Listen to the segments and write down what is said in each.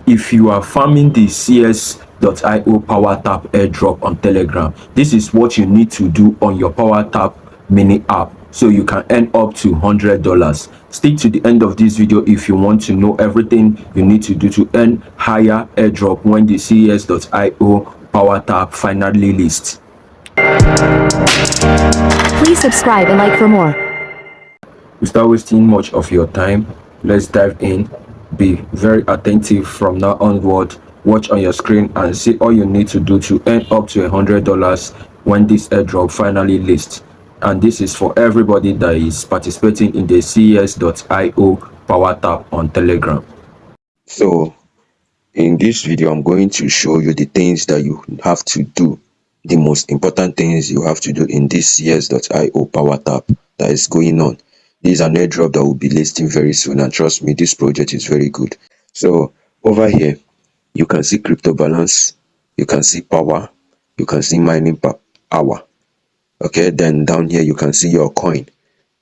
if you are farming the cs.io power tap airdrop on Telegram, this is what you need to do on your power tap mini app so you can earn up to $100. Stick to the end of this video if you want to know everything you need to do to earn higher airdrop when the cs.io power tap finally lists. Please subscribe and like for more. Without wasting much of your time, let's dive in. Be very attentive from now onward. Watch on your screen and see all you need to do to earn up to $100 when this airdrop finally lists. And this is for everybody that is participating in the cs.io power tap on Telegram. So in this video, I'm going to show you the things that you have to do, the most important things you have to do in this cs.io power tap that is going on. This is an airdrop that will be listing very soon, and trust me, this project is very good. So over here, you can see crypto balance, you can see power, you can see mining per hour. Okay, then down here you can see your coin.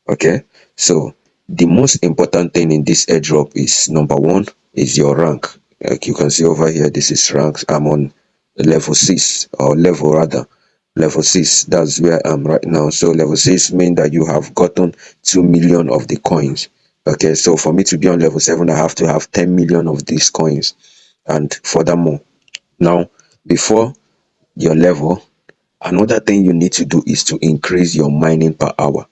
Okay, so the most important thing in this airdrop is, number one, is your rank. Like you can see over here, this is ranks. I'm on level 6, or level 6. That's where I am right now. So level 6 means that you have gotten 2 million of the coins. Okay, so for me to be on level 7, I have to have 10 million of these coins. And furthermore, now before your level, another thing you need to do is to increase your mining per hour.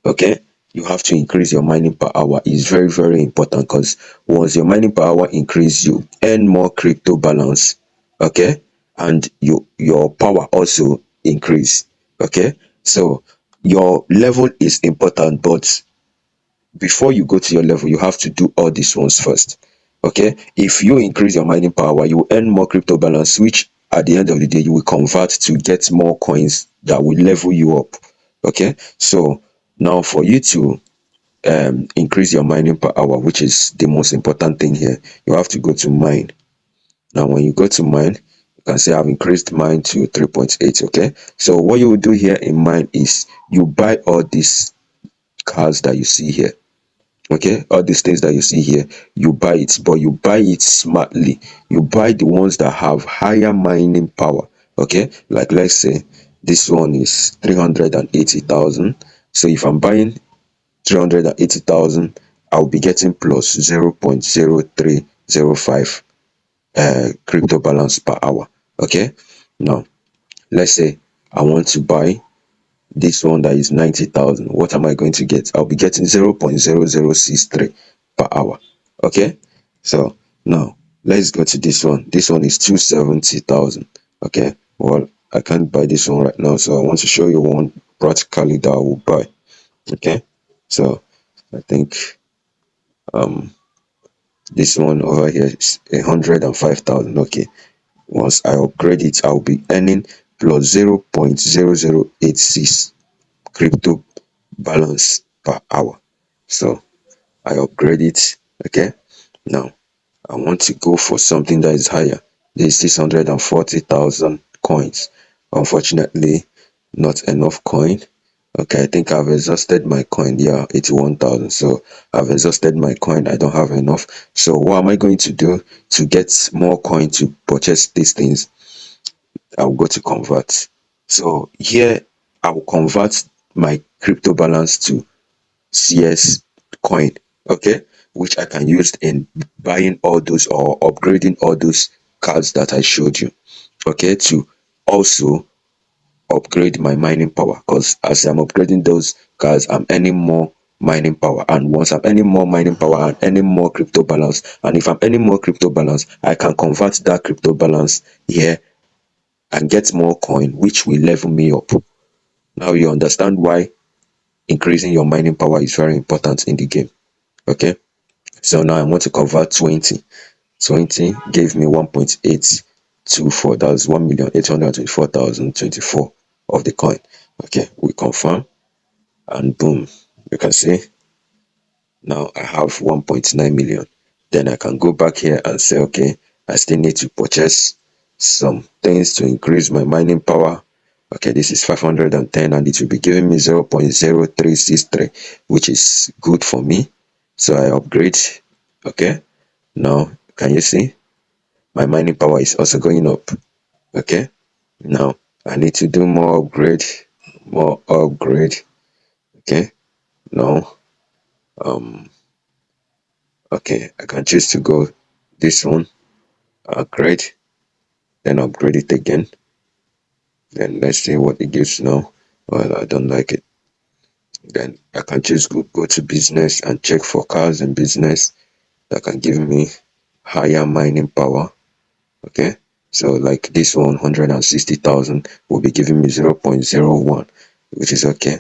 Okay, you have to increase your mining per hour. Is very, very important, because once your mining per hour increase, you earn more crypto balance. Okay, and your power also increase. Okay, so your level is important, but before you go to your level, you have to do all these ones first. Okay, if you increase your mining power, you will earn more crypto balance, which at the end of the day you will convert to get more coins that will level you up. Okay, so now for you to increase your mining per hour, which is the most important thing here, you have to go to mine. Now when you go to mine, you can see I've increased mine to 3.8. Okay, so what you will do here in mine is you buy all these cars that you see here. Okay, all these things that you see here, you buy it, but you buy it smartly. You buy the ones that have higher mining power. Okay, like let's say this one is 380,000. So if I'm buying 380,000, I'll be getting plus 0.0305 crypto balance per hour. Okay, now let's say I want to buy this one that is 90,000. What am I going to get? I'll be getting 0.0063 per hour. Okay, so now let's go to this one. This one is 270,000. Okay, well, I can't buy this one right now, so I want to show you one practically that I will buy. Okay, so I think this one over here is 105,000. Okay, once I upgrade it, I'll be earning plus 0.0086 crypto balance per hour. So I upgrade it. Okay, now I want to go for something that is higher. This is 640,000 coins. Unfortunately, not enough coin. Okay, I think I've exhausted my coin. Yeah, 81,000. So I've exhausted my coin. I don't have enough. So what am I going to do to get more coin to purchase these things? I'll go to convert. So here I will convert my crypto balance to CS coin. Okay, which I can use in buying all those or upgrading all those cards that I showed you. Okay, to also upgrade my mining power, because as I'm upgrading those cards, I'm earning more mining power, and once I'm earning more mining power, I'm earning more crypto balance, and if I'm earning more crypto balance, I can convert that crypto balance here and get more coin, which will level me up. Now you understand why increasing your mining power is very important in the game. Okay, so now I want to convert 20 gave me 1.824. That's 1,824,024 of the coin. Okay, we confirm, and boom, you can see now I have 1.9 million. Then I can go back here and say, okay, I still need to purchase some things to increase my mining power. Okay, this is 510, and it will be giving me 0.0363, which is good for me. So I upgrade. Okay, now can you see my mining power is also going up. Okay, now I need to do more upgrade. Okay, now okay, I can choose to go this one, upgrade, then upgrade it again. Then let's see what it gives now. Well, I don't like it. Then I can choose go to business and check for cars in business that can give me higher mining power. Okay, so like this 160,000 will be giving me 0.01, which is okay.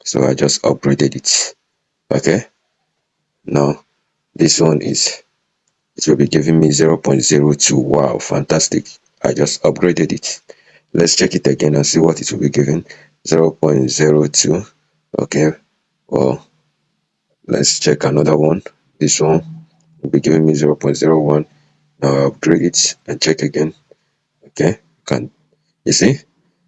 So I just upgraded it. Okay, now this one is, it will be giving me 0.02. Wow, fantastic. I just upgraded it. Let's check it again and see what it will be giving. 0.02. Okay, well, let's check another one. This one will be giving me 0.01. Now I upgrade it and check again. Okay, can you see?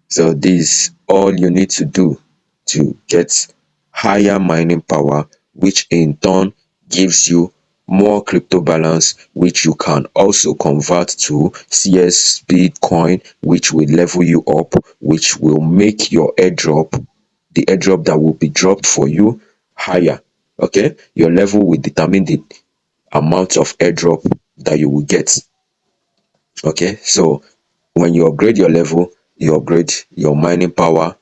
So this all you need to do to get higher mining power, which in turn gives you more crypto balance, which you can also convert to CEXP coin, which will level you up, which will make your airdrop, the airdrop that will be dropped for you, higher. Okay, your level will determine the amount of airdrop that you will get. Okay, so when you upgrade your level, you upgrade your mining per hour,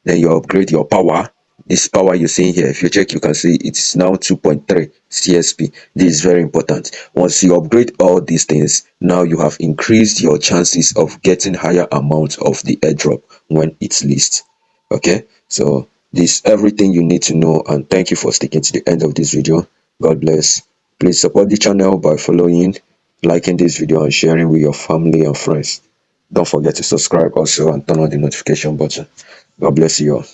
then you upgrade your power. This power you see here, if you check, you can see it's now 2.3 CSP. This is very important. Once you upgrade all these things, now you have increased your chances of getting higher amount of the airdrop when it's leased. Okay, so this everything you need to know, and thank you for sticking to the end of this video. God bless. Please support the channel by following, liking this video, and sharing with your family and friends. Don't forget to subscribe also and turn on the notification button. God bless you all.